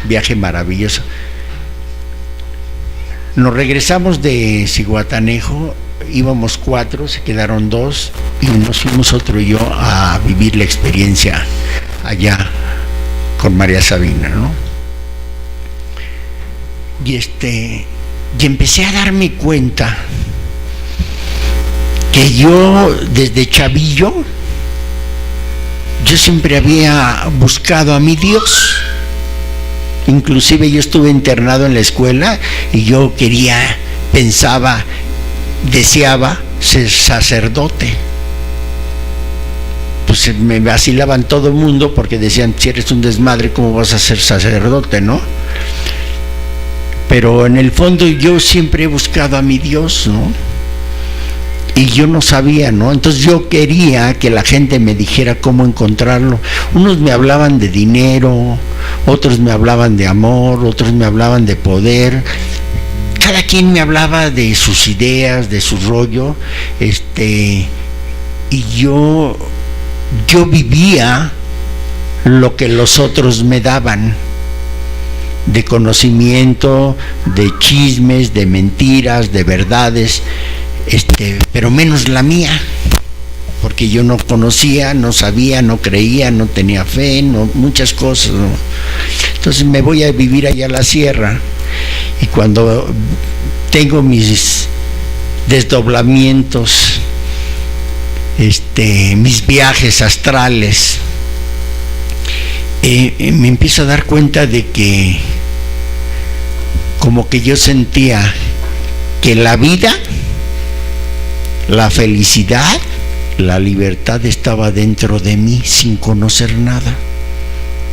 viaje maravilloso. Nos regresamos de Zihuatanejo, íbamos 4, se quedaron 2 y nos fuimos otro y yo a vivir la experiencia allá con María Sabina, ¿no? Y empecé a darme cuenta que yo desde chavillo, yo siempre había buscado a mi Dios. Inclusive yo estuve internado en la escuela y yo pensaba, deseaba ser sacerdote. Pues me vacilaban todo el mundo porque decían, si eres un desmadre, ¿cómo vas a ser sacerdote, no? Pero en el fondo yo siempre he buscado a mi Dios, ¿no? Y yo no sabía, ¿no? Entonces yo quería que la gente me dijera cómo encontrarlo. Unos me hablaban de dinero, otros me hablaban de amor, otros me hablaban de poder. Cada quien me hablaba de sus ideas, de su rollo, y yo vivía lo que los otros me daban, de conocimiento, de chismes, de mentiras, de verdades, pero menos la mía, porque yo no conocía, no sabía, no creía, no tenía fe, muchas cosas, ¿no? Entonces me voy a vivir allá a la sierra, y cuando tengo mis desdoblamientos, mis viajes astrales, me empiezo a dar cuenta de que como que yo sentía que la vida, la felicidad, la libertad estaba dentro de mí sin conocer nada.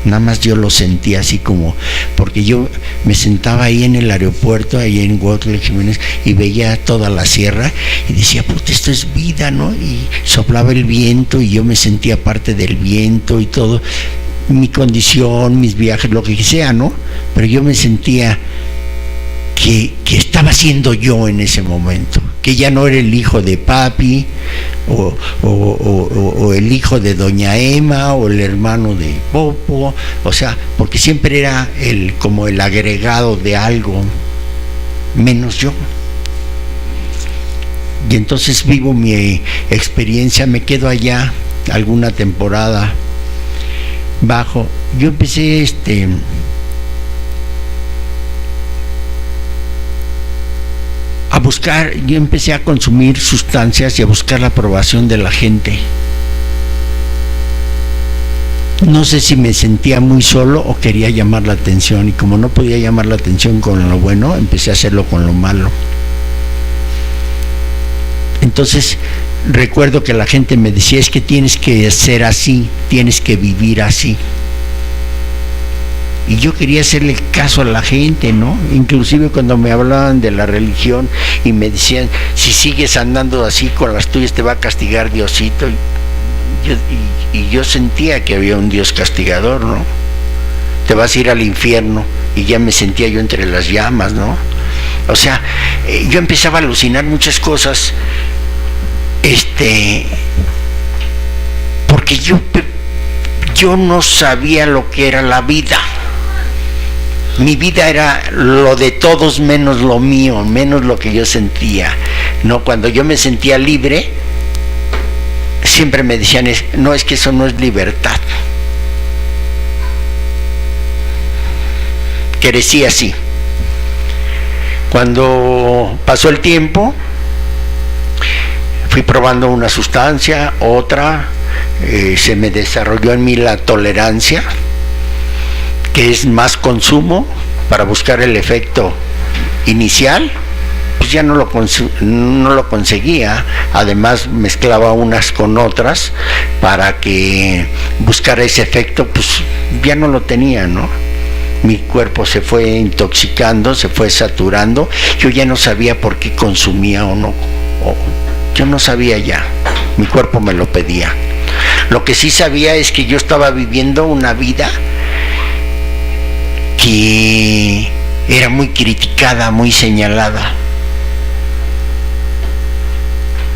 Nada más yo lo sentía así como, porque yo me sentaba ahí en el aeropuerto, ahí en Huautla Jiménez, y veía toda la sierra y decía, puta, esto es vida, ¿no? Y soplaba el viento y yo me sentía parte del viento y todo, mi condición, mis viajes, lo que sea, ¿no? Pero yo me sentía que estaba siendo yo en ese momento, que ya no era el hijo de papi o el hijo de doña Emma o el hermano de Popo, o sea, porque siempre era como el agregado de algo, menos yo. Y entonces vivo mi experiencia, me quedo allá alguna temporada bajo. Yo empecé a buscar, yo empecé a consumir sustancias y a buscar la aprobación de la gente. No sé si me sentía muy solo o quería llamar la atención, y como no podía llamar la atención con lo bueno, empecé a hacerlo con lo malo. Entonces recuerdo que la gente me decía, es que tienes que ser así, tienes que vivir así. Y yo quería hacerle caso a la gente, ¿no? Inclusive cuando me hablaban de la religión y me decían, si sigues andando así con las tuyas te va a castigar Diosito. Y yo sentía que había un Dios castigador, ¿no? Te vas a ir al infierno. Y ya me sentía yo entre las llamas, ¿no? O sea, yo empezaba a alucinar muchas cosas, porque yo no sabía lo que era la vida. Mi vida era lo de todos menos lo mío, menos lo que yo sentía, ¿no? Cuando yo me sentía libre, siempre me decían, no, es que eso no es libertad. Crecí así. Cuando pasó el tiempo, fui probando una sustancia, otra, se me desarrolló en mí la tolerancia, que es más consumo para buscar el efecto inicial. Pues ya no lo conseguía, además mezclaba unas con otras para que buscara ese efecto, pues ya no lo tenía, ¿no? Mi cuerpo se fue intoxicando, se fue saturando, yo ya no sabía por qué consumía o no, yo no sabía ya, mi cuerpo me lo pedía. Lo que sí sabía es que yo estaba viviendo una vida que era muy criticada, muy señalada,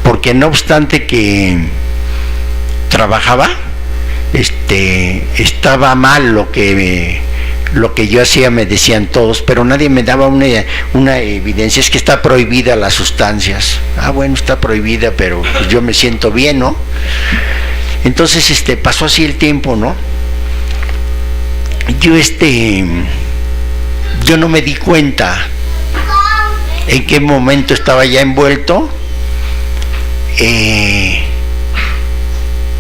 porque no obstante que trabajaba, estaba mal lo que lo que yo hacía me decían todos, pero nadie me daba una evidencia. Es que está prohibida las sustancias. Ah, bueno, está prohibida, pero pues yo me siento bien, ¿no? Entonces pasó así el tiempo, ¿no? Yo no me di cuenta en qué momento estaba ya envuelto en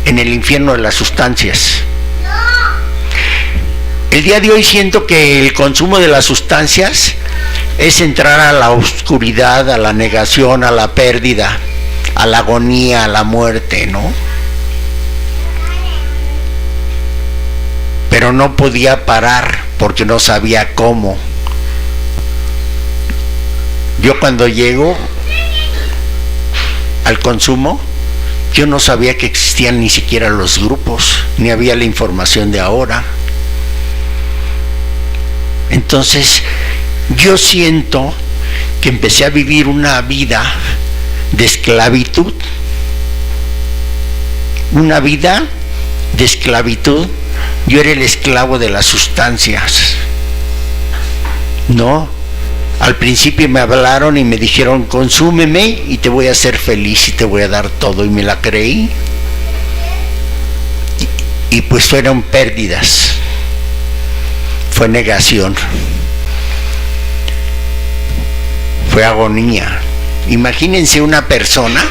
el infierno de las sustancias. El día de hoy siento que el consumo de las sustancias es entrar a la oscuridad, a la negación, a la pérdida, a la agonía, a la muerte, ¿no? Pero no podía parar porque no sabía cómo. Yo cuando llego al consumo, yo no sabía que existían ni siquiera los grupos, ni había la información de ahora. Entonces, yo siento que empecé a vivir una vida de esclavitud. Una vida de esclavitud. Yo era el esclavo de las sustancias. No. Al principio me hablaron y me dijeron, consúmeme y te voy a hacer feliz y te voy a dar todo. Y me la creí. Y pues fueron pérdidas. Fue negación, fue agonía. Imagínense una persona,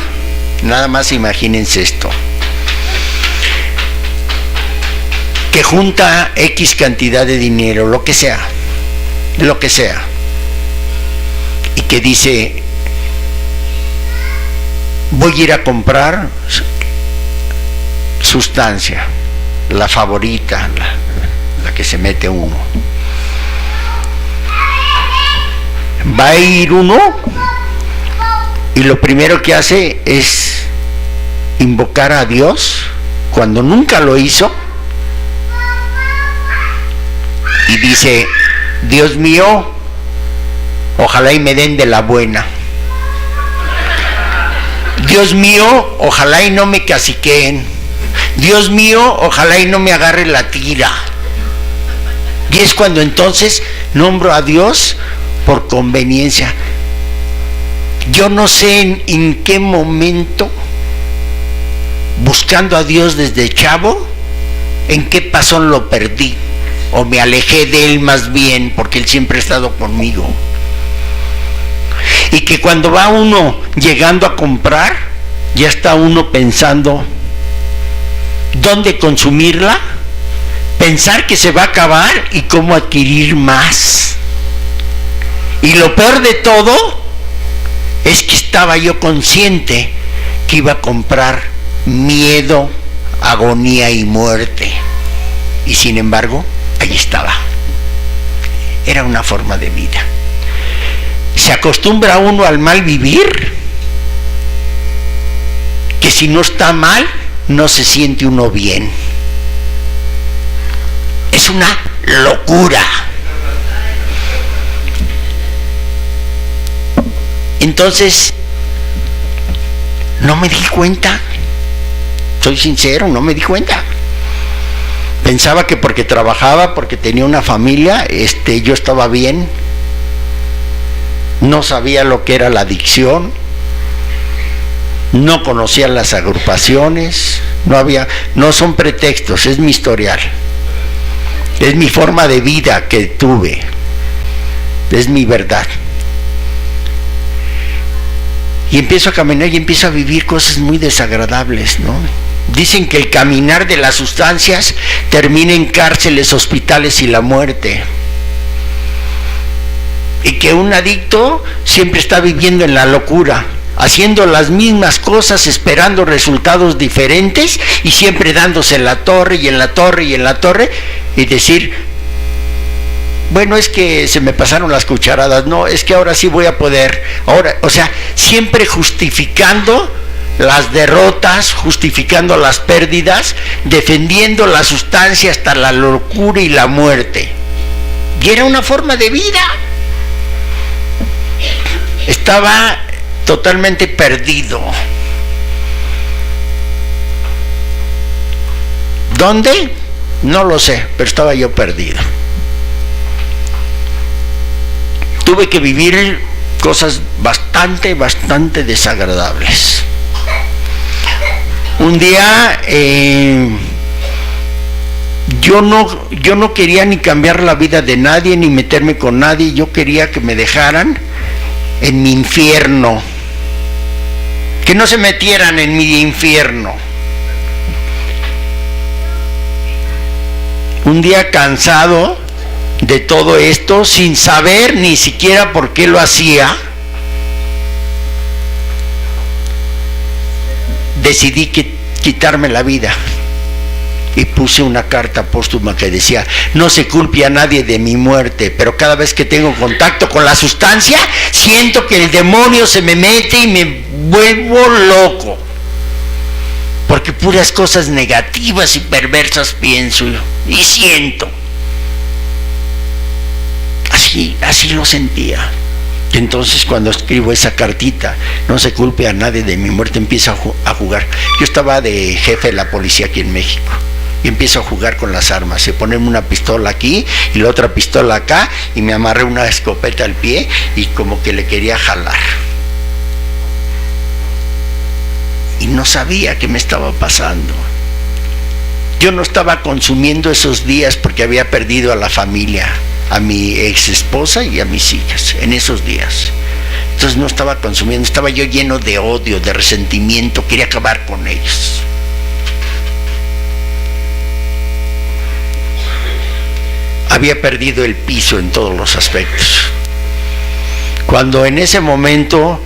nada más imagínense esto, que junta X cantidad de dinero, lo que sea, y que dice, voy a ir a comprar sustancia, la favorita, la que se mete uno. Va a ir uno y lo primero que hace es invocar a Dios cuando nunca lo hizo y dice, Dios mío, ojalá y me den de la buena. Dios mío, ojalá y no me caciqueen. Dios mío, ojalá y no me agarre la tira. Y es cuando entonces nombro a Dios por conveniencia. Yo no sé en qué momento, buscando a Dios desde chavo, en qué pasó lo perdí, o me alejé de Él más bien, porque Él siempre ha estado conmigo. Y que cuando va uno llegando a comprar, ya está uno pensando dónde consumirla, pensar que se va a acabar y cómo adquirir más. Y lo peor de todo es que estaba yo consciente que iba a comprar miedo, agonía y muerte. Y sin embargo, ahí estaba. Era una forma de vida. Se acostumbra uno al mal vivir, que si no está mal, no se siente uno bien. Es una locura. Entonces, no me di cuenta. Soy sincero, no me di cuenta. Pensaba que porque trabajaba, porque tenía una familia, yo estaba bien. No sabía lo que era la adicción. No conocía las agrupaciones. No son pretextos, es mi historial. Es mi forma de vida que tuve. Es mi verdad. Y empiezo a caminar y empiezo a vivir cosas muy desagradables, ¿no? Dicen que el caminar de las sustancias termina en cárceles, hospitales y la muerte. Y que un adicto siempre está viviendo en la locura, haciendo las mismas cosas, esperando resultados diferentes y siempre dándose en la torre y en la torre y en la torre, y decir, bueno, es que se me pasaron las cucharadas, no, es que ahora sí voy a poder, ahora, o sea, siempre justificando las derrotas, justificando las pérdidas, defendiendo la sustancia hasta la locura y la muerte. Y era una forma de vida. Estaba totalmente perdido. ¿Dónde? No lo sé, pero estaba yo perdido. tuve que vivir cosas bastante desagradables. Un día yo no quería ni cambiar la vida de nadie ni meterme con nadie. Yo quería que me dejaran en mi infierno, que no se metieran en mi infierno. Un día, cansado de todo esto, sin saber ni siquiera por qué lo hacía, decidí quitarme la vida y puse una carta póstuma que decía: no se culpe a nadie de mi muerte, pero cada vez que tengo contacto con la sustancia siento que el demonio se me mete y me vuelvo loco, porque puras cosas negativas y perversas pienso y siento. Así lo sentía. Y entonces, cuando escribo esa cartita, no se culpe a nadie de mi muerte, empiezo a jugar. Yo estaba de jefe de la policía aquí en México y empiezo a jugar con las armas. Se ponerme una pistola aquí y la otra pistola acá, y me amarré una escopeta al pie y como que le quería jalar. Y no sabía qué me estaba pasando. Yo no estaba consumiendo esos días porque había perdido a la familia, a mi ex esposa y a mis hijas en esos días. Entonces no estaba consumiendo, estaba yo lleno de odio, de resentimiento, quería acabar con ellos. Había perdido el piso en todos los aspectos. Cuando en ese momento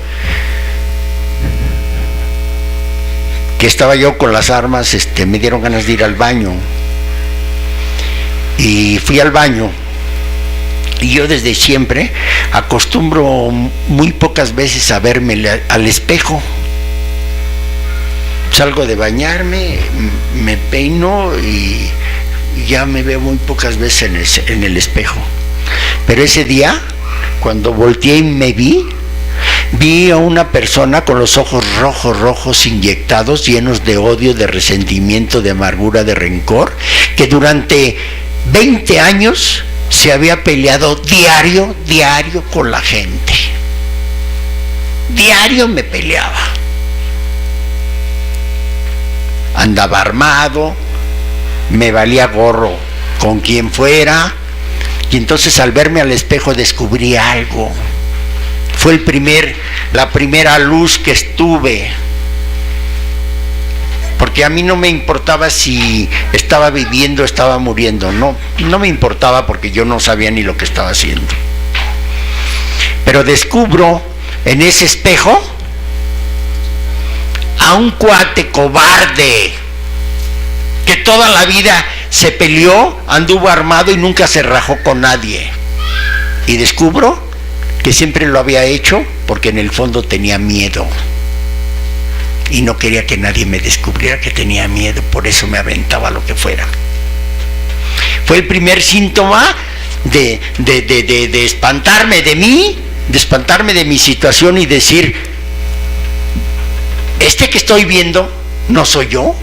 que estaba yo con las armas, me dieron ganas de ir al baño. Y fui al baño. Y yo desde siempre acostumbro muy pocas veces a verme al espejo. Salgo de bañarme, me peino y ya me veo muy pocas veces en el espejo. Pero ese día, cuando volteé y me vi a una persona con los ojos rojos inyectados, llenos de odio, de resentimiento, de amargura, de rencor, que durante 20 años se había peleado diario con la gente. Diario me peleaba. Andaba armado, me valía gorro con quien fuera, y entonces al verme al espejo descubrí algo. Fue la primera luz que estuve, porque a mí no me importaba si estaba viviendo o estaba muriendo. No me importaba, porque yo no sabía ni lo que estaba haciendo. Pero descubro en ese espejo a un cuate cobarde que toda la vida se peleó, anduvo armado y nunca se rajó con nadie. Y descubro que siempre lo había hecho porque en el fondo tenía miedo y no quería que nadie me descubriera que tenía miedo, por eso me aventaba lo que fuera. Fue el primer síntoma de espantarme de mí, de espantarme de mi situación y decir: que estoy viendo no soy yo.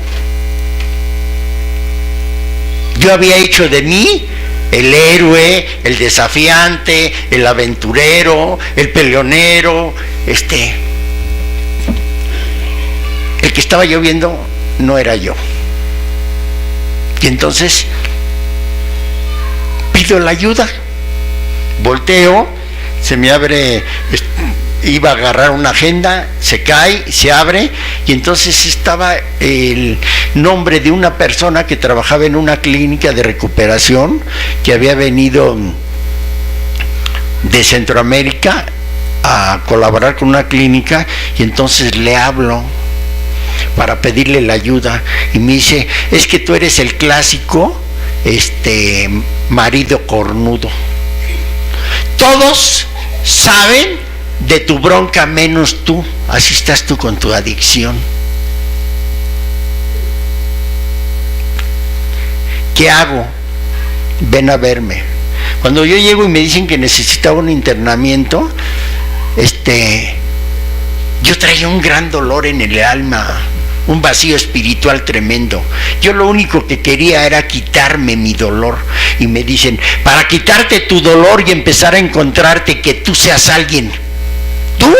Yo había hecho de mí el héroe, el desafiante, el aventurero, el peleonero, el que estaba yo viendo no era yo. Y entonces pido la ayuda, volteo, se me abre, iba a agarrar una agenda, se cae, se abre, y entonces estaba el nombre de una persona que trabajaba en una clínica de recuperación, que había venido de Centroamérica a colaborar con una clínica, y entonces le hablo para pedirle la ayuda, y me dice: es que tú eres el clásico marido cornudo. Todos saben de tu bronca menos tú, así estás tú con tu adicción. ¿Qué hago? Ven a verme. Cuando yo llego y me dicen que necesitaba un internamiento, yo traía un gran dolor en el alma, un vacío espiritual tremendo. Yo lo único que quería era quitarme mi dolor. Y me dicen, para quitarte tu dolor y empezar a encontrarte, que tú seas alguien. Tú,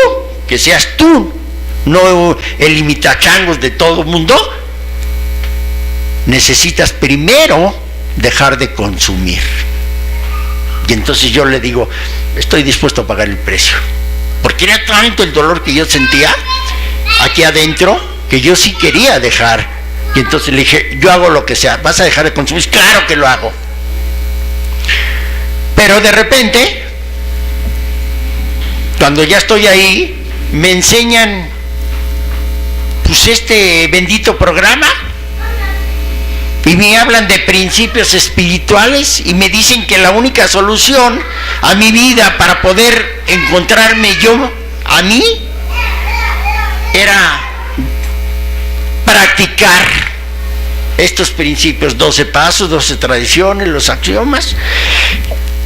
que seas tú, no el imitachangos de todo el mundo. Necesitas primero dejar de consumir. Y entonces yo le digo, estoy dispuesto a pagar el precio. Porque era tanto el dolor que yo sentía aquí adentro, que yo sí quería dejar. Y entonces le dije, yo hago lo que sea. ¿Vas a dejar de consumir? Claro que lo hago. Pero de repente, cuando ya estoy ahí, me enseñan pues este bendito programa y me hablan de principios espirituales y me dicen que la única solución a mi vida para poder encontrarme yo a mí era practicar estos principios, 12 pasos, 12 tradiciones, los axiomas,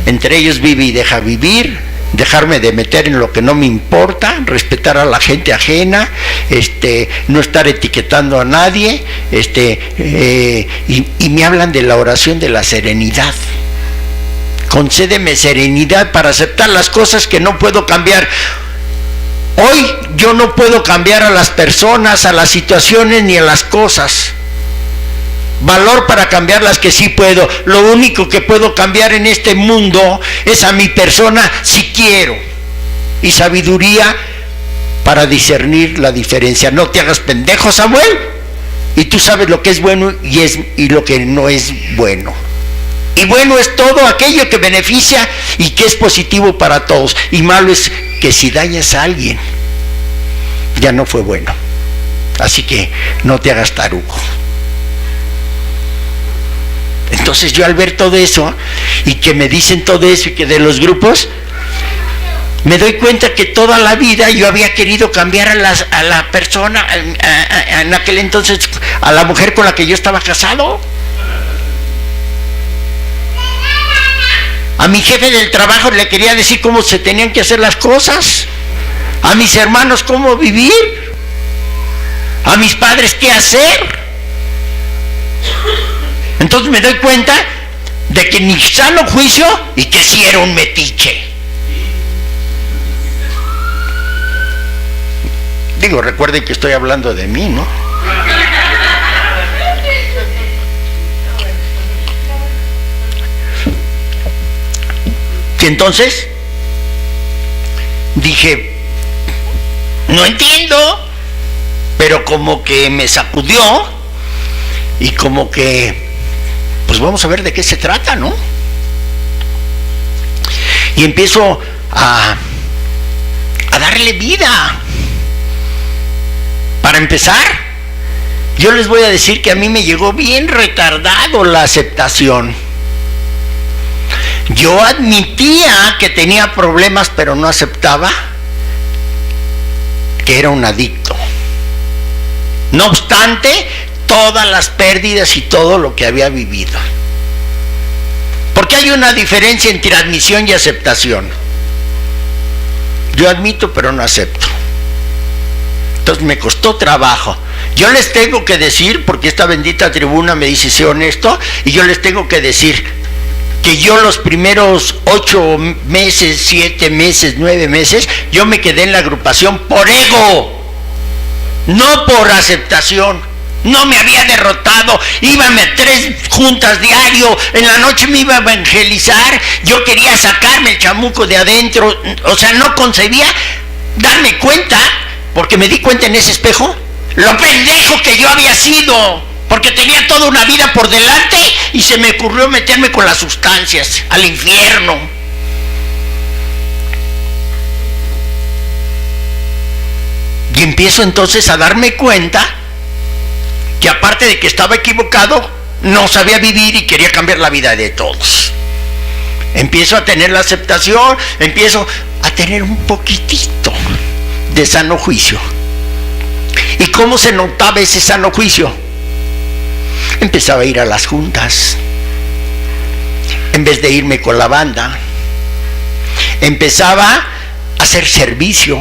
entre ellos vive y deja vivir, dejarme de meter en lo que no me importa, respetar a la gente ajena, no estar etiquetando a nadie, y me hablan de la oración de la serenidad. Concédeme serenidad para aceptar las cosas que no puedo cambiar. Hoy yo no puedo cambiar a las personas, a las situaciones ni a las cosas. Valor para cambiar las que sí puedo. Lo único que puedo cambiar en este mundo es a mi persona si quiero. Y sabiduría para discernir la diferencia. No te hagas pendejo, Samuel. Y tú sabes lo que es bueno y lo que no es bueno. Y bueno es todo aquello que beneficia y que es positivo para todos. Y malo es que si dañas a alguien, ya no fue bueno. Así que no te hagas tarugo. Entonces yo al ver todo eso y que me dicen todo eso y que de los grupos, me doy cuenta que toda la vida yo había querido cambiar a la persona, en aquel entonces a la mujer con la que yo estaba casado. A mi jefe del trabajo le quería decir cómo se tenían que hacer las cosas, a mis hermanos cómo vivir, a mis padres qué hacer. Entonces me doy cuenta de que ni sano juicio y que sí era un metiche. Digo, recuerden que estoy hablando de mí, ¿no? Y entonces dije, no entiendo, pero como que me sacudió y como que pues vamos a ver de qué se trata, ¿no? Y empiezo a darle vida. Para empezar, yo les voy a decir que a mí me llegó bien retardado la aceptación. Yo admitía que tenía problemas, pero no aceptaba que era un adicto. No obstante, todas las pérdidas y todo lo que había vivido. Porque hay una diferencia entre admisión y aceptación. Yo admito, pero no acepto. Entonces me costó trabajo. Yo les tengo que decir, porque esta bendita tribuna me dice, sé honesto, y yo les tengo que decir que yo los primeros 8 meses, 7 meses, 9 meses, yo me quedé en la agrupación por ego, no por aceptación. No me había derrotado, íbame a 3 juntas diario, en la noche me iba a evangelizar, yo quería sacarme el chamuco de adentro, o sea, no concebía darme cuenta, porque me di cuenta en ese espejo, lo pendejo que yo había sido, porque tenía toda una vida por delante y se me ocurrió meterme con las sustancias, al infierno. Y empiezo entonces a darme cuenta que aparte de que estaba equivocado, no sabía vivir y quería cambiar la vida de todos. Empiezo a tener la aceptación, empiezo a tener un poquitito de sano juicio. ¿Y cómo se notaba ese sano juicio? Empezaba a ir a las juntas, en vez de irme con la banda. Empezaba a hacer servicio,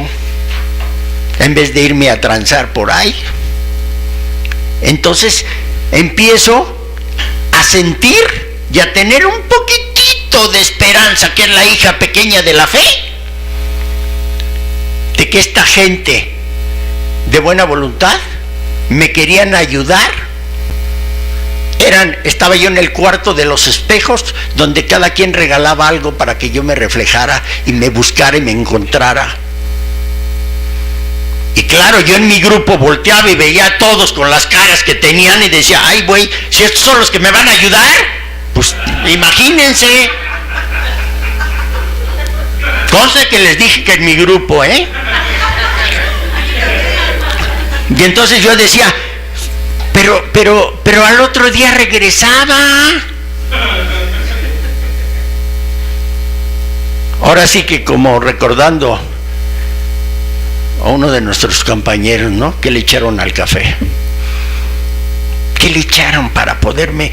en vez de irme a transar por ahí. Entonces empiezo a sentir y a tener un poquitito de esperanza, que es la hija pequeña de la fe, de que esta gente de buena voluntad me querían ayudar. Estaba yo en el cuarto de los espejos, donde cada quien regalaba algo para que yo me reflejara y me buscara y me encontrara. Y claro, yo en mi grupo volteaba y veía a todos con las caras que tenían y decía, ay güey, si estos son los que me van a ayudar, pues imagínense. Cosa que les dije que en mi grupo, Y entonces yo decía, pero al otro día regresaba. Ahora sí que, como recordando a uno de nuestros compañeros, ¿no? ¿Qué le echaron al café? ¿Qué le echaron para poderme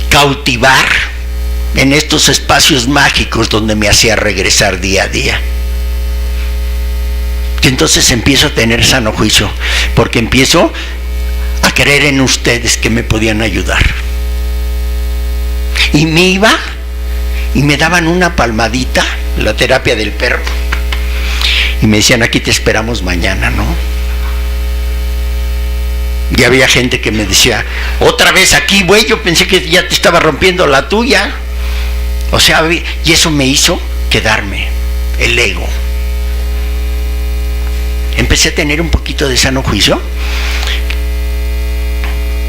cautivar en estos espacios mágicos donde me hacía regresar día a día? Y entonces empiezo a tener sano juicio, porque empiezo a creer en ustedes que me podían ayudar. Y me iba y me daban una palmadita, la terapia del perro, y me decían, aquí te esperamos mañana, ¿no? Y había gente que me decía, otra vez aquí, güey, yo pensé que ya te estaba rompiendo la tuya. O sea, y eso me hizo quedarme, el ego. Empecé a tener un poquito de sano juicio.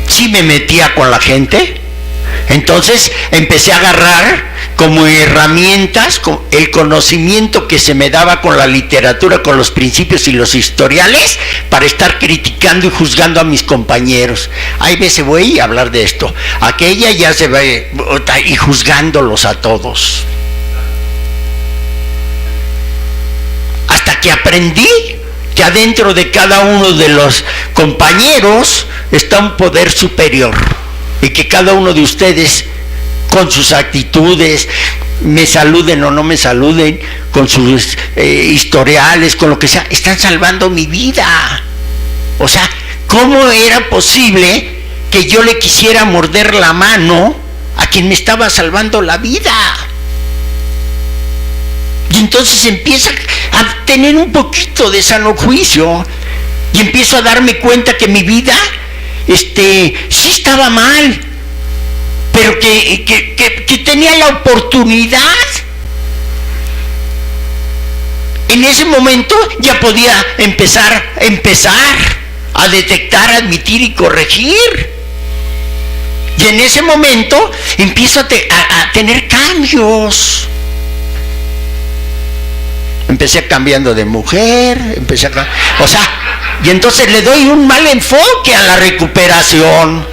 Sí me metía con la gente. Entonces empecé a agarrar como herramientas el conocimiento que se me daba con la literatura, con los principios y los historiales, para estar criticando y juzgando a mis compañeros. Hay veces voy a hablar de esto, aquella ya se va, y juzgándolos a todos. Hasta que aprendí que adentro de cada uno de los compañeros está un poder superior, y que cada uno de ustedes, con sus actitudes, me saluden o no me saluden, con sus historiales, con lo que sea, están salvando mi vida. O sea, ¿cómo era posible que yo le quisiera morder la mano a quien me estaba salvando la vida? Y entonces empieza a tener un poquito de sano juicio, y empiezo a darme cuenta que mi vida sí estaba mal, pero que tenía la oportunidad. En ese momento ya podía empezar a detectar, admitir y corregir. Y en ese momento empiezo a tener cambios. Empecé cambiando de mujer, y entonces le doy un mal enfoque a la recuperación.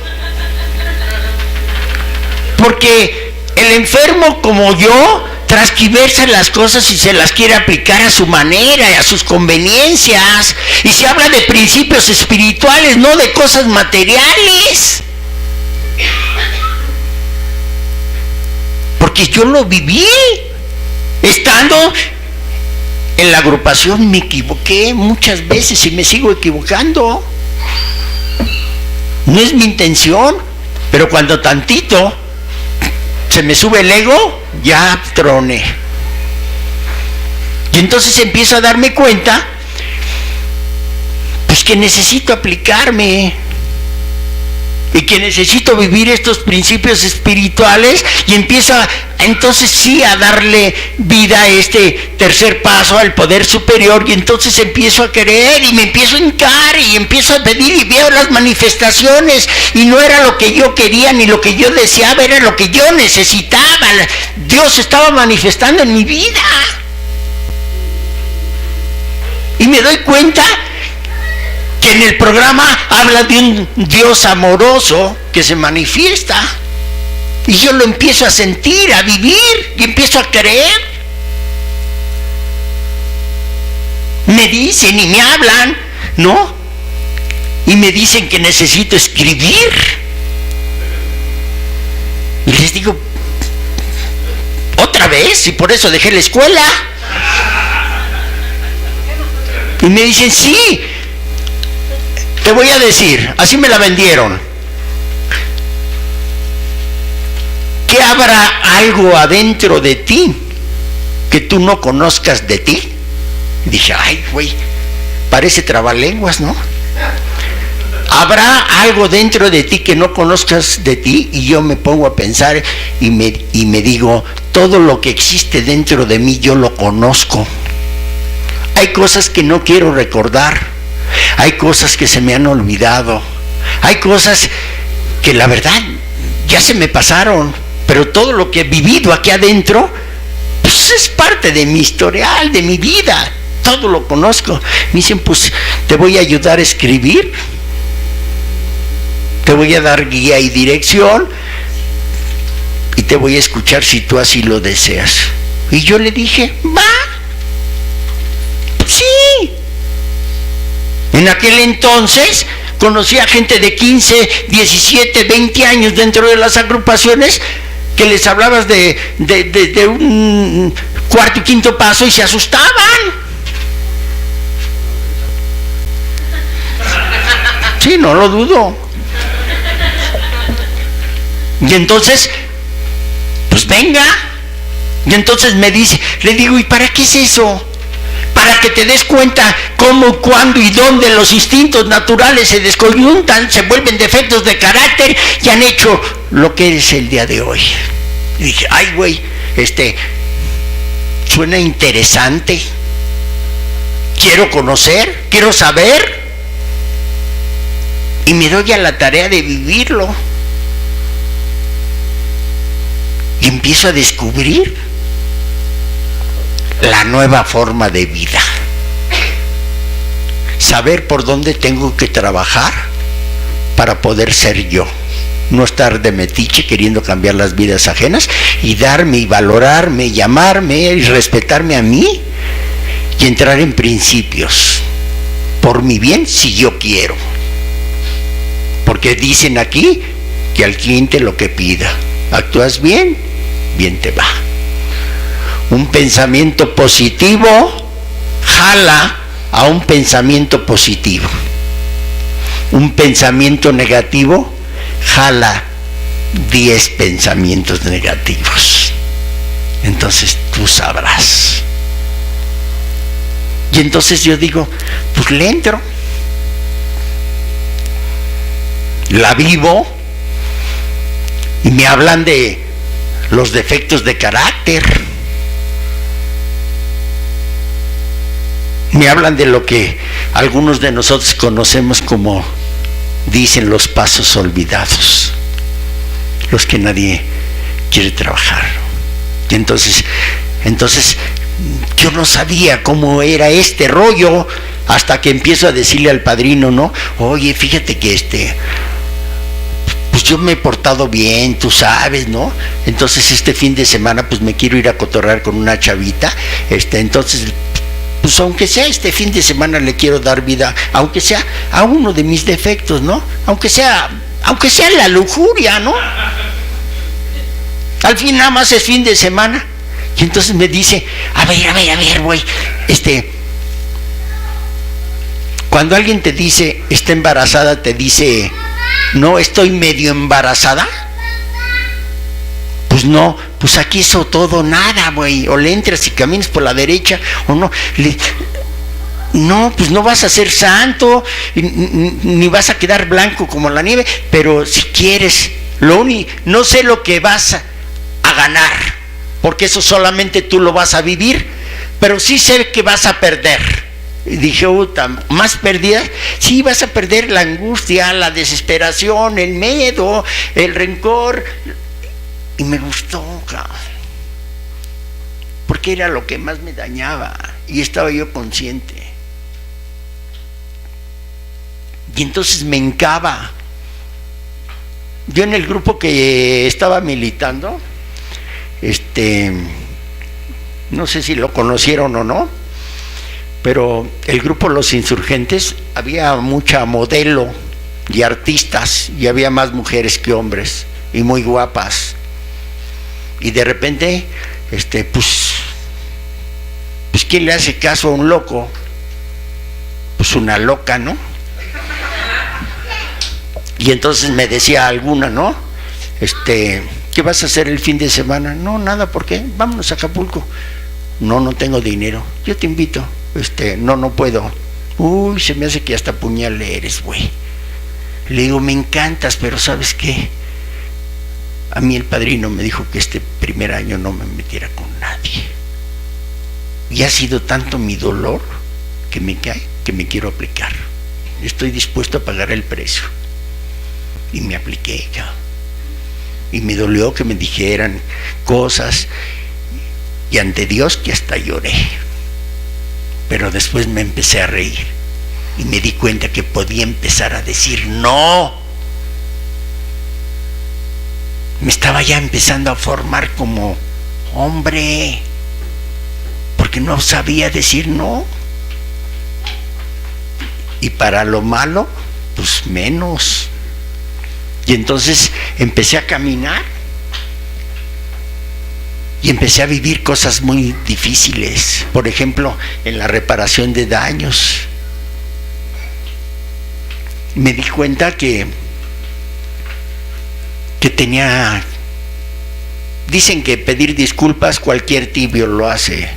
Porque el enfermo como yo transquiversa las cosas y se las quiere aplicar a su manera y a sus conveniencias. Y se habla de principios espirituales, no de cosas materiales. Porque yo lo viví. Estando en la agrupación me equivoqué muchas veces y me sigo equivocando. No es mi intención, pero cuando tantito se me sube el ego, ya troné. Y entonces empiezo a darme cuenta, pues que necesito aplicarme y que necesito vivir estos principios espirituales, y empiezo entonces sí a darle vida a este tercer paso, al poder superior. Y entonces empiezo a querer y me empiezo a hincar y empiezo a pedir, y veo las manifestaciones, y no era lo que yo quería ni lo que yo deseaba, era lo que yo necesitaba. Dios estaba manifestando en mi vida, y me doy cuenta que en el programa habla de un Dios amoroso que se manifiesta, y yo lo empiezo a sentir, a vivir, y empiezo a creer. Me dicen y me hablan, ¿no? Y me dicen que necesito escribir, y les digo, ¿otra vez? Y por eso dejé la escuela. Y me dicen, sí, Te voy a decir, así me la vendieron. ¿Que habrá algo adentro de ti que tú no conozcas de ti? Y dije, ay, güey, parece trabalenguas, ¿no? ¿Habrá algo dentro de ti que no conozcas de ti? Y yo me pongo a pensar y me digo, todo lo que existe dentro de mí yo lo conozco. Hay cosas que no quiero recordar, hay cosas que se me han olvidado, hay cosas que la verdad ya se me pasaron, pero todo lo que he vivido aquí adentro, pues es parte de mi historial, de mi vida, todo lo conozco. Me dicen, pues te voy a ayudar a escribir, te voy a dar guía y dirección y te voy a escuchar si tú así lo deseas. Y yo le dije, va, sí. En aquel entonces conocí a gente de 15, 17, 20 años dentro de las agrupaciones que les hablabas de un cuarto y quinto paso y se asustaban. Sí, no lo dudo. Y entonces, pues venga. Y entonces me dice, le digo, ¿y para qué es eso? Para que te des cuenta cómo, cuándo y dónde los instintos naturales se descoyuntan, se vuelven defectos de carácter y han hecho lo que eres el día de hoy. Y dije, ay, güey, suena interesante. Quiero conocer, quiero saber. Y me doy a la tarea de vivirlo. Y empiezo a descubrir la nueva forma de vida. Saber por dónde tengo que trabajar para poder ser yo. No estar de metiche queriendo cambiar las vidas ajenas y darme y valorarme y amarme y respetarme a mí y entrar en principios. Por mi bien, si yo quiero. Porque dicen aquí que al cliente lo que pida. Actúas bien, bien te va. Un pensamiento positivo jala a un pensamiento positivo. Un pensamiento negativo jala 10 pensamientos negativos. Entonces tú sabrás. Y entonces yo digo, pues le entro. La vivo. Y me hablan de los defectos de carácter. Me hablan de lo que algunos de nosotros conocemos como, dicen, los pasos olvidados, los que nadie quiere trabajar. Y entonces yo no sabía cómo era este rollo hasta que empiezo a decirle al padrino, ¿no? Oye, fíjate que pues yo me he portado bien, tú sabes, ¿no? Entonces este fin de semana pues me quiero ir a cotorrear con una chavita, entonces pues aunque sea este fin de semana le quiero dar vida, aunque sea a uno de mis defectos, ¿no? Aunque sea la lujuria, ¿no? Al fin nada más es fin de semana. Y entonces me dice, a ver, güey, cuando alguien te dice, está embarazada, te dice, no, estoy medio embarazada. Pues no, pues aquí es o todo nada, güey. O le entras y caminas por la derecha, o no. No, pues no vas a ser santo, ni vas a quedar blanco como la nieve, pero si quieres, no sé lo que vas a ganar, porque eso solamente tú lo vas a vivir, pero sí sé que vas a perder. Y dije, ¿más perdida? Sí, vas a perder la angustia, la desesperación, el miedo, el rencor. Y me gustó, porque era lo que más me dañaba y estaba yo consciente. Y entonces me hincaba. Yo en el grupo que estaba militando, no sé si lo conocieron o no, pero el grupo Los Insurgentes, había mucha modelo y artistas, y había más mujeres que hombres, y muy guapas. Y de repente, pues ¿quién le hace caso a un loco? Pues una loca, ¿no? Y entonces me decía alguna, ¿no? ¿Qué vas a hacer el fin de semana? No, nada, ¿por qué? Vámonos a Acapulco. No, no tengo dinero. Yo te invito. No, no puedo. Uy, se me hace que hasta puñal eres, güey. Le digo, me encantas, pero ¿sabes qué? A mí el padrino me dijo que este primer año no me metiera con nadie. Y ha sido tanto mi dolor que me cae que me quiero aplicar. Estoy dispuesto a pagar el precio. Y me apliqué ya. Y me dolió que me dijeran cosas. Y ante Dios que hasta lloré. Pero después me empecé a reír. Y me di cuenta que podía empezar a decir no. Me estaba ya empezando a formar como hombre. Porque no sabía decir no. Y para lo malo, pues menos. Y entonces empecé a caminar. Y empecé a vivir cosas muy difíciles. Por ejemplo, en la reparación de daños. Me di cuenta que tenía... Dicen que pedir disculpas cualquier tibio lo hace.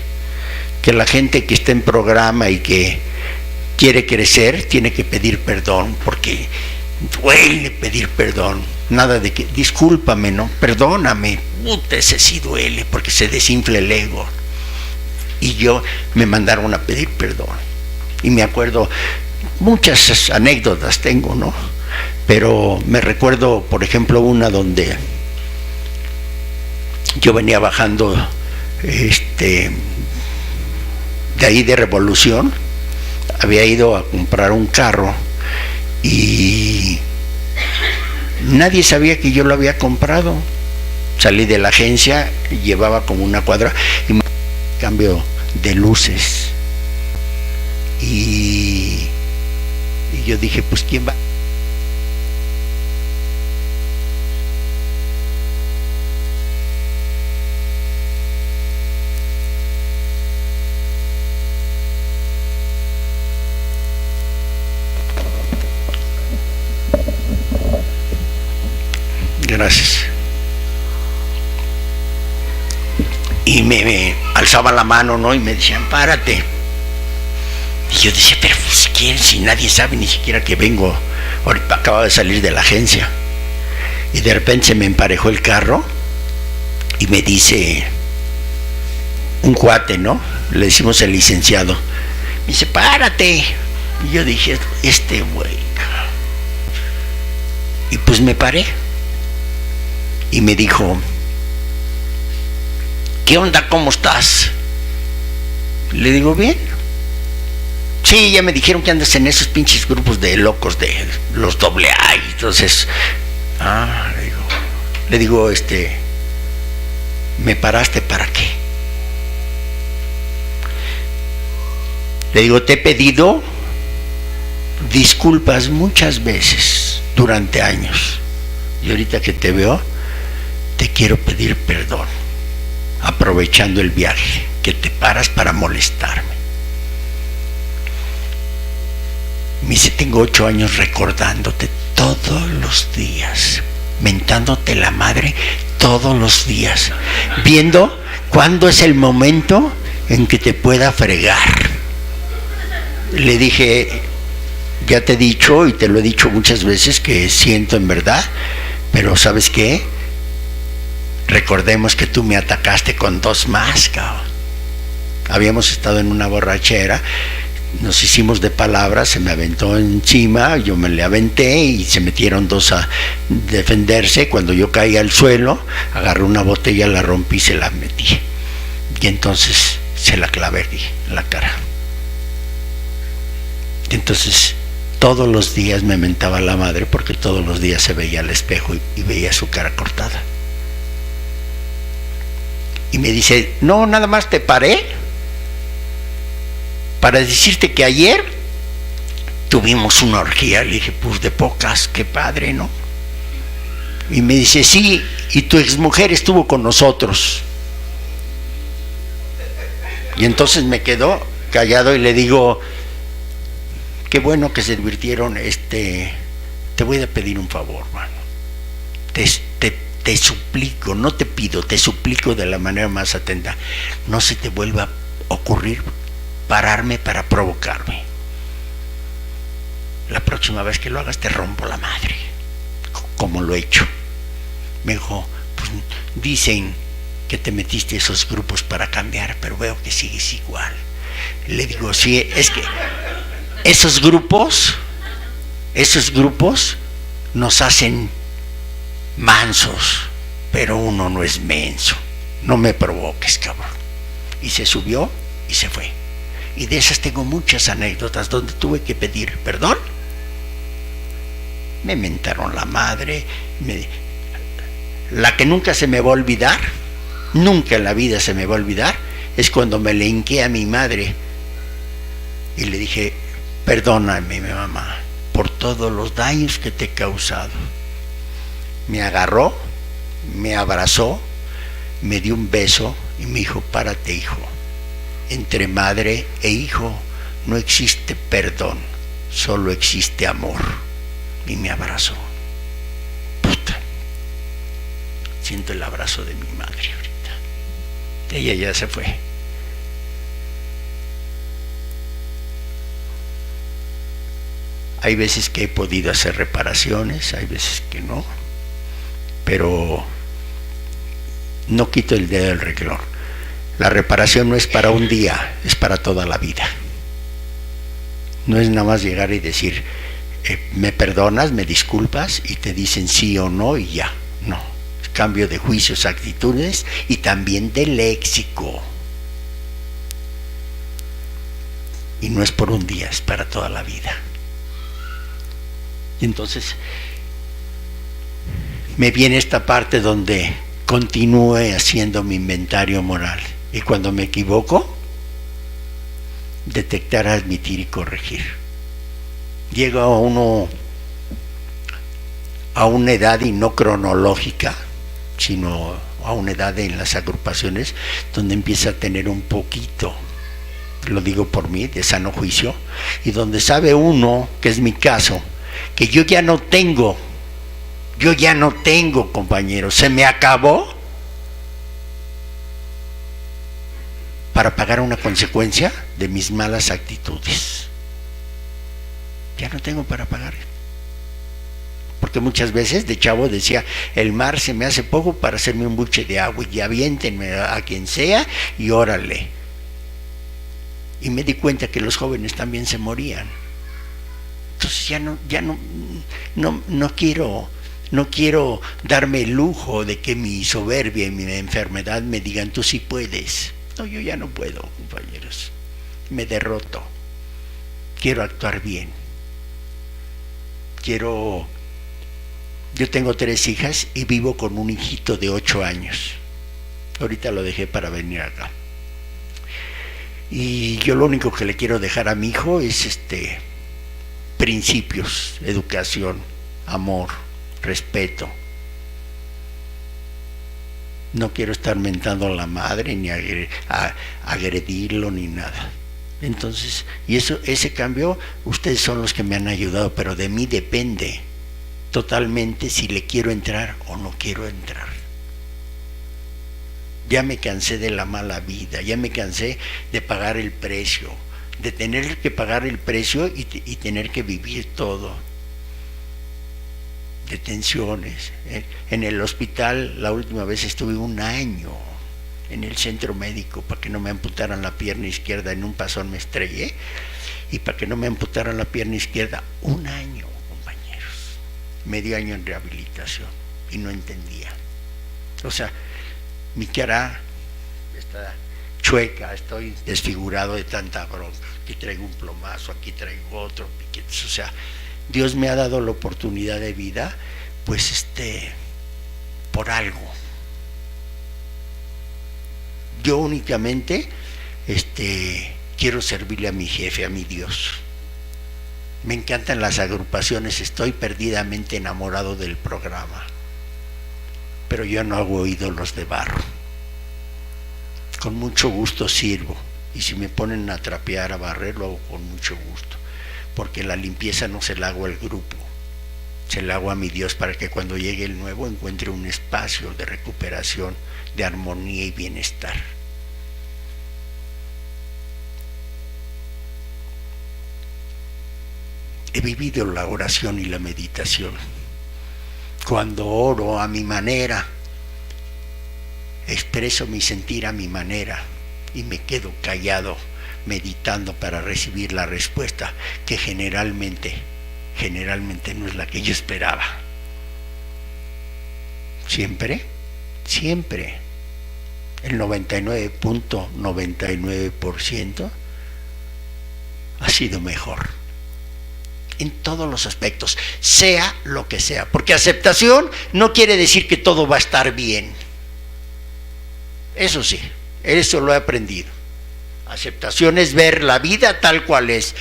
Que la gente que está en programa y que quiere crecer tiene que pedir perdón, porque duele pedir perdón. Nada de que discúlpame, ¿no? Perdóname. Puta, ese sí duele porque se desinfla el ego. Y yo me mandaron a pedir perdón. Y me acuerdo, muchas anécdotas tengo, ¿no? Pero me recuerdo, por ejemplo, una donde yo venía bajando de ahí de Revolución. Había ido a comprar un carro y nadie sabía que yo lo había comprado. Salí de la agencia, llevaba como una cuadra y me cambio de luces. Y yo dije, pues ¿quién va? Gracias. Y me alzaba la mano, ¿no? Y me decían, párate. Y yo decía, pero pues ¿quién? Si nadie sabe ni siquiera que vengo. Ahorita acabo de salir de la agencia. Y de repente se me emparejó el carro y me dice un cuate, ¿no? Le decimos el licenciado. Me dice, párate. Y yo dije, güey. Y pues me paré. Y me dijo, ¿qué onda? ¿Cómo estás? Le digo, bien. Sí, ya me dijeron que andas en esos pinches grupos de locos de los AA. Y entonces, le digo, ¿me paraste para qué? Le digo, te he pedido disculpas muchas veces durante años. Y ahorita que te veo, te quiero pedir perdón, aprovechando el viaje, que te paras para molestarme. Me dice, tengo 8 años recordándote todos los días, mentándote la madre todos los días, viendo cuándo es el momento en que te pueda fregar. Le dije, ya te he dicho y te lo he dicho muchas veces que siento en verdad, pero ¿sabes qué? Recordemos que tú me atacaste con 2 más, cabrón. Habíamos estado en una borrachera, nos hicimos de palabras, se me aventó encima, yo me le aventé y se metieron 2 a defenderse. Cuando yo caí al suelo, agarré una botella, la rompí y se la metí. Y entonces se la clavé en la cara. Y entonces todos los días me mentaba la madre porque todos los días se veía al espejo y veía su cara cortada. Y me dice, no, nada más te paré para decirte que ayer tuvimos una orgía. Le dije, pues de pocas, qué padre, ¿no? Y me dice, sí, y tu exmujer estuvo con nosotros. Y entonces me quedo callado y le digo, qué bueno que se divirtieron te voy a pedir un favor, mano. Te suplico, no te pido, te suplico de la manera más atenta, no se te vuelva a ocurrir pararme para provocarme. La próxima vez que lo hagas te rompo la madre, como lo he hecho. Me dijo, pues dicen que te metiste a esos grupos para cambiar, pero veo que sigues igual. Le digo, sí, es que esos grupos nos hacen mansos, pero uno no es menso. No me provoques, cabrón. Y se subió y se fue. Y de esas tengo muchas anécdotas donde tuve que pedir perdón. Me mentaron la madre. La que nunca se me va a olvidar, nunca en la vida se me va a olvidar, es cuando me le hinqué a mi madre y le dije, perdóname, mi mamá, por todos los daños que te he causado. Me agarró, me abrazó, me dio un beso y me dijo, párate, hijo. Entre madre e hijo no existe perdón, solo existe amor. Y me abrazó. Puta. Siento el abrazo de mi madre ahorita. Ella ya se fue. Hay veces que he podido hacer reparaciones, hay veces que no, pero no quito el dedo del renglón. La reparación no es para un día, es para toda la vida. No es nada más llegar y decir, me perdonas, me disculpas, y te dicen sí o no y ya. No, es cambio de juicios, actitudes y también de léxico. Y no es por un día, es para toda la vida. Y entonces me viene esta parte donde continúe haciendo mi inventario moral. Y cuando me equivoco, detectar, admitir y corregir. Llega uno a una edad, y no cronológica, sino a una edad en las agrupaciones, donde empieza a tener un poquito, lo digo por mí, de sano juicio, y donde sabe uno, que es mi caso, que yo ya no tengo, compañeros, se me acabó para pagar una consecuencia de mis malas actitudes. Ya no tengo para pagar. Porque muchas veces de chavo decía, el mar se me hace poco para hacerme un buche de agua, y aviéntenme a quien sea y órale. Y me di cuenta que los jóvenes también se morían. Entonces no quiero darme el lujo de que mi soberbia y mi enfermedad me digan, tú sí puedes. No, yo ya no puedo, compañeros. Me derroto. Quiero actuar bien. Yo tengo 3 hijas y vivo con un hijito de 8 años. Ahorita lo dejé para venir acá. Y yo lo único que le quiero dejar a mi hijo es principios, educación, amor, respeto. No quiero estar mentando a la madre, ni agredirlo, ni nada. Entonces, y ese cambio, ustedes son los que me han ayudado, pero de mí depende totalmente si le quiero entrar o no quiero entrar. Ya me cansé de la mala vida, ya me cansé de pagar el precio, de tener que pagar el precio y tener que vivir todo. Detenciones. En el hospital la última vez estuve 1 año en el centro médico para que no me amputaran la pierna izquierda. En un pasón me estrellé y para que no me amputaran la pierna izquierda 1 año, compañeros. Medio año en rehabilitación y no entendía. O sea, mi cara está chueca, estoy desfigurado de tanta bronca. Aquí traigo un plomazo, aquí traigo otro piquete. O sea, Dios me ha dado la oportunidad de vida, pues por algo. Yo únicamente quiero servirle a mi jefe, a mi Dios. Me encantan las agrupaciones, estoy perdidamente enamorado del programa, pero yo no hago ídolos de barro. Con mucho gusto sirvo, y si me ponen a trapear, a barrer, lo hago con mucho gusto, porque la limpieza no se la hago al grupo, Se lo hago a mi Dios para que cuando llegue el nuevo encuentre un espacio de recuperación, de armonía y bienestar. He vivido la oración y la meditación. Cuando oro a mi manera, expreso mi sentir a mi manera y me quedo callado meditando para recibir la respuesta que generalmente no es la que yo esperaba. Siempre el 99.99% ha sido mejor en todos los aspectos, sea lo que sea, porque aceptación no quiere decir que todo va a estar bien. Eso sí, eso lo he aprendido. Aceptación es ver la vida tal cual es.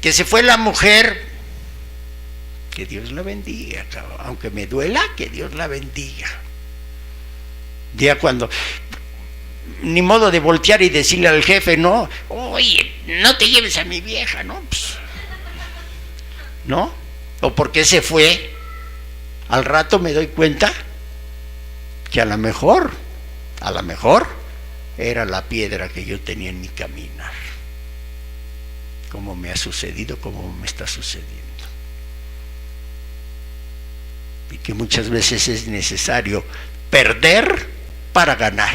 Que se fue la mujer, que Dios la bendiga, cabrón. Aunque me duela, que Dios la bendiga. Ya cuando, ni modo de voltear y decirle al jefe, no, oye, no te lleves a mi vieja, ¿no? Pues, ¿no? O porque se fue. Al rato me doy cuenta que a lo mejor era la piedra que yo tenía en mi caminar. Como me ha sucedido, como me está sucediendo. Y que muchas veces es necesario perder para ganar.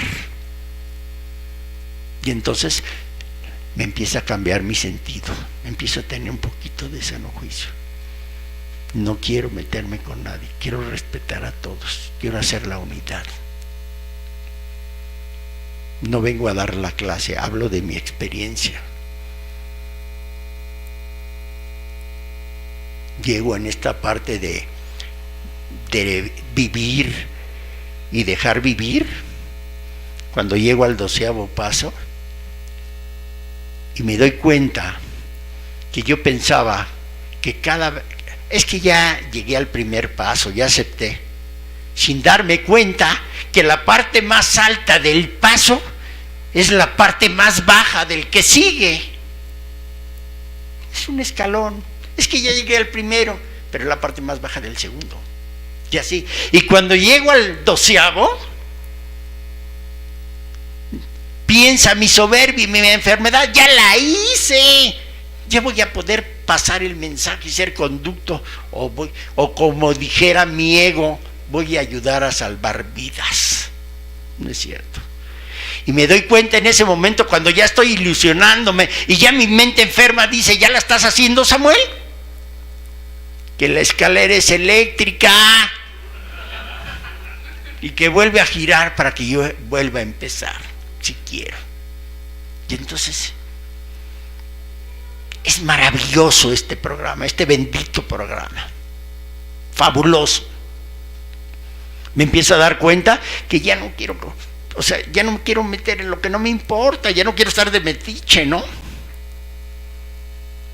Y entonces me empieza a cambiar mi sentido, me empiezo a tener un poquito de sano juicio. No quiero meterme con nadie, quiero respetar a todos, quiero hacer la unidad. No vengo a dar la clase, hablo de mi experiencia. Llego en esta parte de vivir y dejar vivir, cuando llego al 12º paso y me doy cuenta que yo pensaba que es que ya llegué al primer paso, ya acepté, sin darme cuenta que la parte más alta del paso es la parte más baja del que sigue. Es un escalón. Es que ya llegué al primero, pero es la parte más baja del segundo. Y así. Y cuando llego al 12º, piensa mi soberbia y mi enfermedad, ya la hice. Ya voy a poder pasar el mensaje y ser conducto, o como dijera mi ego, voy a ayudar a salvar vidas. No es cierto. Y me doy cuenta en ese momento cuando ya estoy ilusionándome y ya mi mente enferma dice, ¿ya la estás haciendo, Samuel? Que la escalera es eléctrica y que vuelve a girar para que yo vuelva a empezar, si quiero. Y entonces es maravilloso este programa, este bendito programa, fabuloso. Me empiezo a dar cuenta que ya no quiero, ya no me quiero meter en lo que no me importa, ya no quiero estar de metiche, ¿no?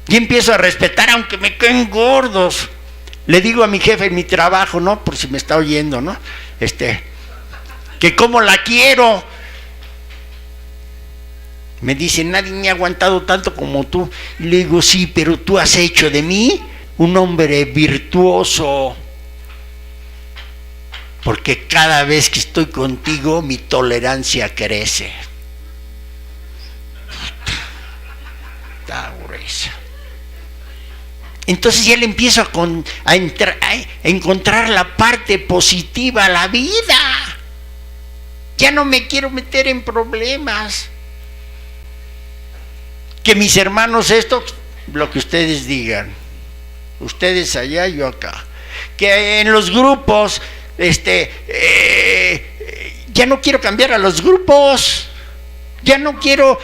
Y empiezo a respetar aunque me queden gordos. Le digo a mi jefe en mi trabajo, ¿no? Por si me está oyendo, ¿no? Que cómo la quiero. Me dice, nadie me ha aguantado tanto como tú. Y le digo, sí, pero tú has hecho de mí un hombre virtuoso. Porque cada vez que estoy contigo, mi tolerancia crece. Está gruesa. Entonces ya le empiezo a encontrar la parte positiva a la vida. Ya no me quiero meter en problemas. Que mis hermanos esto, lo que ustedes digan. Ustedes allá, yo acá. Que en los grupos, ya no quiero cambiar a los grupos. Ya no quiero,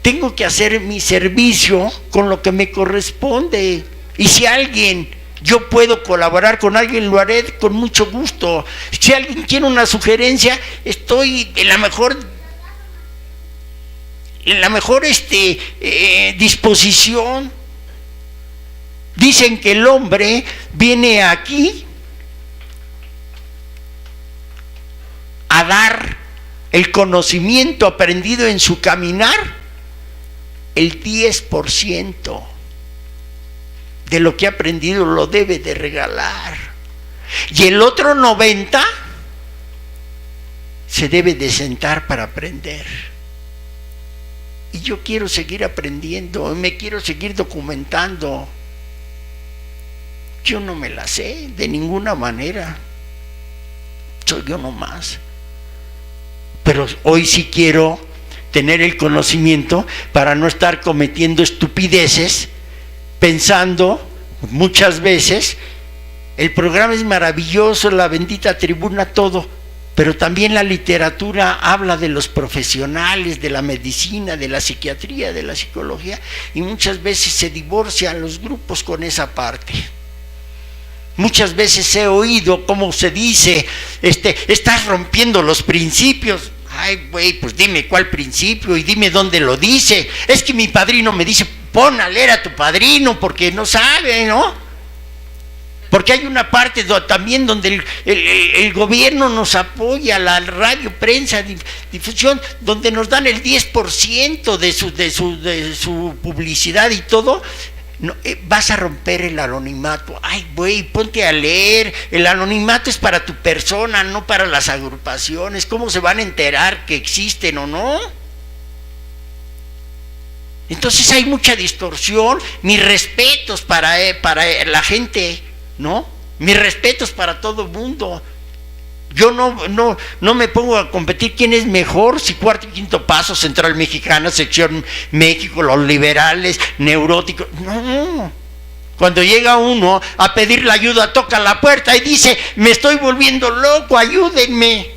tengo que hacer mi servicio con lo que me corresponde. Y si yo puedo colaborar con alguien, lo haré con mucho gusto. Si alguien quiere una sugerencia, estoy en la mejor disposición. Dicen que el hombre viene aquí a dar el conocimiento aprendido en su caminar, el 10%. de lo que ha aprendido lo debe de regalar. Y el otro 90 se debe de sentar para aprender. Y yo quiero seguir aprendiendo, me quiero seguir documentando. Yo no me la sé de ninguna manera. Soy yo nomás. Pero hoy sí quiero tener el conocimiento para no estar cometiendo estupideces, pensando muchas veces, el programa es maravilloso, la bendita tribuna, todo, pero también la literatura habla de los profesionales, de la medicina, de la psiquiatría, de la psicología, y muchas veces se divorcian los grupos con esa parte. Muchas veces he oído cómo se dice, estás rompiendo los principios. Ay, güey, pues dime cuál principio y dime dónde lo dice. Es que mi padrino me dice, pon a leer a tu padrino porque no sabe, ¿no? Porque hay una parte también donde el gobierno nos apoya, la radio, prensa, difusión, donde nos dan el 10% de su publicidad y todo. No, vas a romper el anonimato. Ay, güey, ponte a leer. El anonimato es para tu persona, no para las agrupaciones. ¿Cómo se van a enterar que existen o no? Entonces hay mucha distorsión. Mis respetos para la gente, ¿no? Mis respetos para todo el mundo. Yo no me pongo a competir quién es mejor, si Cuarto y Quinto Paso, Central Mexicana, Sección México, los liberales, neuróticos. No. Cuando llega uno a pedir la ayuda, toca la puerta y dice, me estoy volviendo loco, ayúdenme.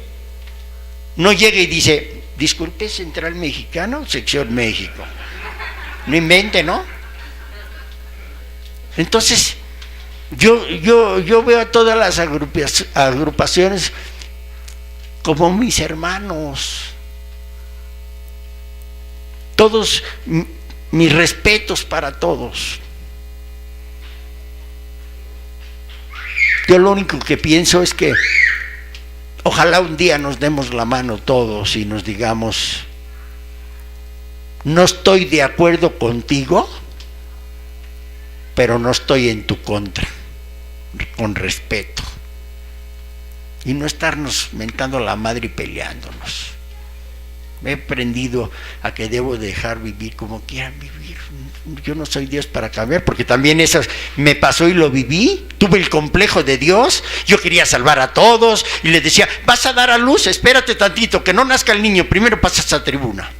No llega y dice, disculpe, Central Mexicano, Sección México. No invente, ¿no? Entonces, yo veo a todas las agrupaciones como mis hermanos. Todos, mis respetos para todos. Yo lo único que pienso es que ojalá un día nos demos la mano todos y nos digamos, no estoy de acuerdo contigo, pero no estoy en tu contra, con respeto, y no estarnos mentando la madre y peleándonos. Me he aprendido a que debo dejar vivir como quieran vivir. Yo no soy Dios para cambiar, porque también eso me pasó y lo viví. Tuve el complejo de Dios, yo quería salvar a todos y les decía, vas a dar a luz, espérate tantito, que no nazca el niño, primero pasas a tribuna.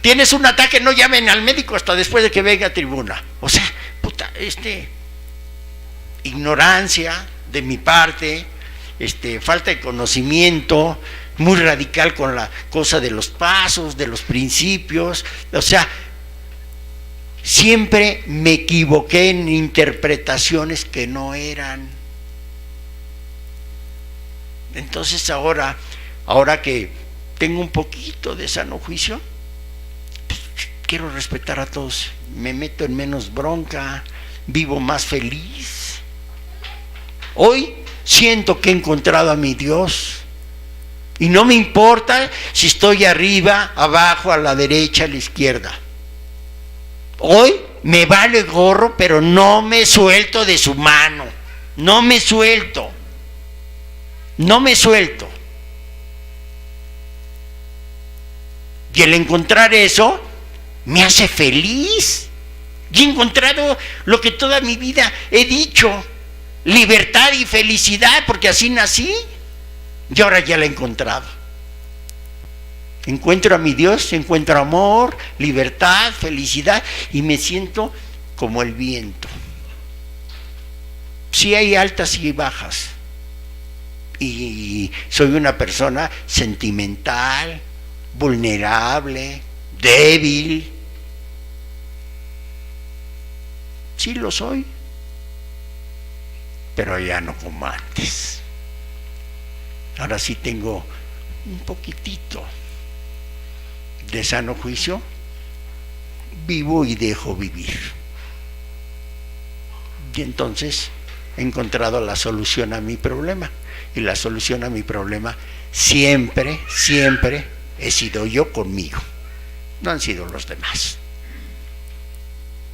Tienes un ataque, no llamen al médico hasta después de que venga a tribuna. O sea, puta, ignorancia de mi parte, falta de conocimiento, muy radical con la cosa de los pasos, de los principios. O sea, siempre me equivoqué en interpretaciones que no eran. Entonces ahora que tengo un poquito de sano juicio, quiero respetar a todos, me meto en menos bronca, vivo más feliz. Hoy siento que he encontrado a mi Dios y no me importa si estoy arriba, abajo, a la derecha, a la izquierda. Hoy me vale gorro, pero no me suelto de su mano, no me suelto. Y el encontrar eso me hace feliz. Y he encontrado lo que toda mi vida he dicho, libertad y felicidad, porque así nací, y ahora ya la he encontrado. Encuentro a mi Dios, encuentro amor, libertad, felicidad, y me siento como el viento. Sí hay altas y bajas, y soy una persona sentimental, vulnerable, débil. Sí lo soy, pero ya no como antes. Ahora sí tengo un poquitito de sano juicio, vivo y dejo vivir. Y entonces he encontrado la solución a mi problema. Y la solución a mi problema siempre he sido yo conmigo, no han sido los demás.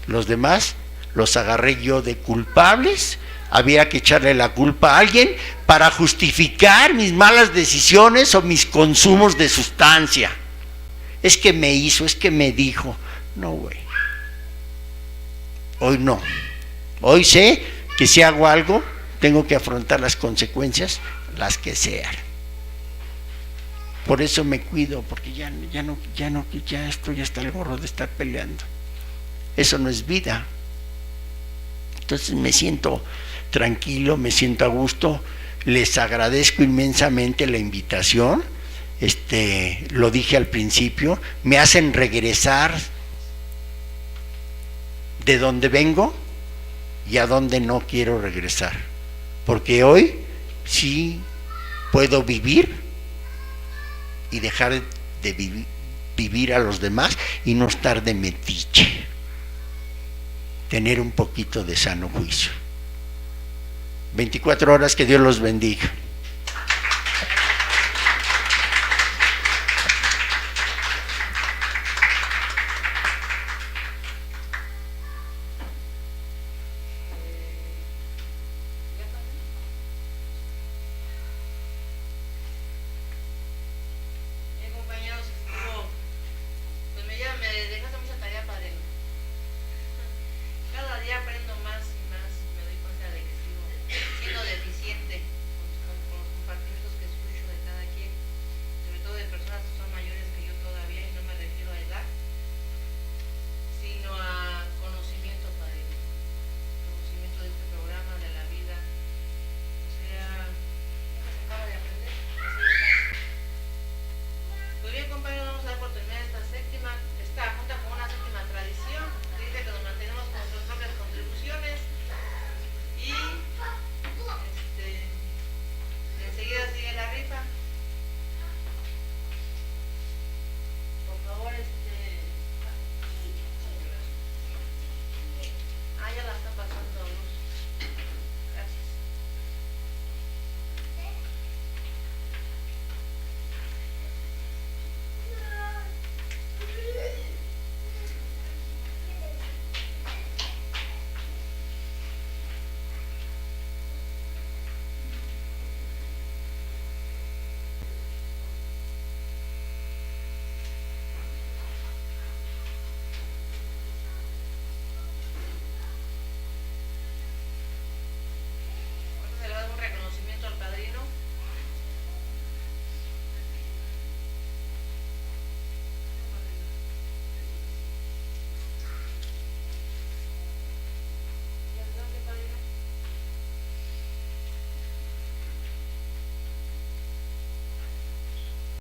Los demás los agarré yo de culpables. Había que echarle la culpa a alguien para justificar mis malas decisiones o mis consumos de sustancia. Es que me hizo, es que me dijo. No, güey. Hoy no. Hoy sé que si hago algo, tengo que afrontar las consecuencias, las que sean. Por eso me cuido, porque ya estoy hasta el gorro de estar peleando. Eso no es vida. Entonces me siento tranquilo, me siento a gusto. Les agradezco inmensamente la invitación. Lo dije al principio, me hacen regresar de donde vengo y a donde no quiero regresar. Porque hoy sí puedo vivir y dejar de vivir a los demás y no estar de metiche. Tener un poquito de sano juicio. 24 horas, que Dios los bendiga.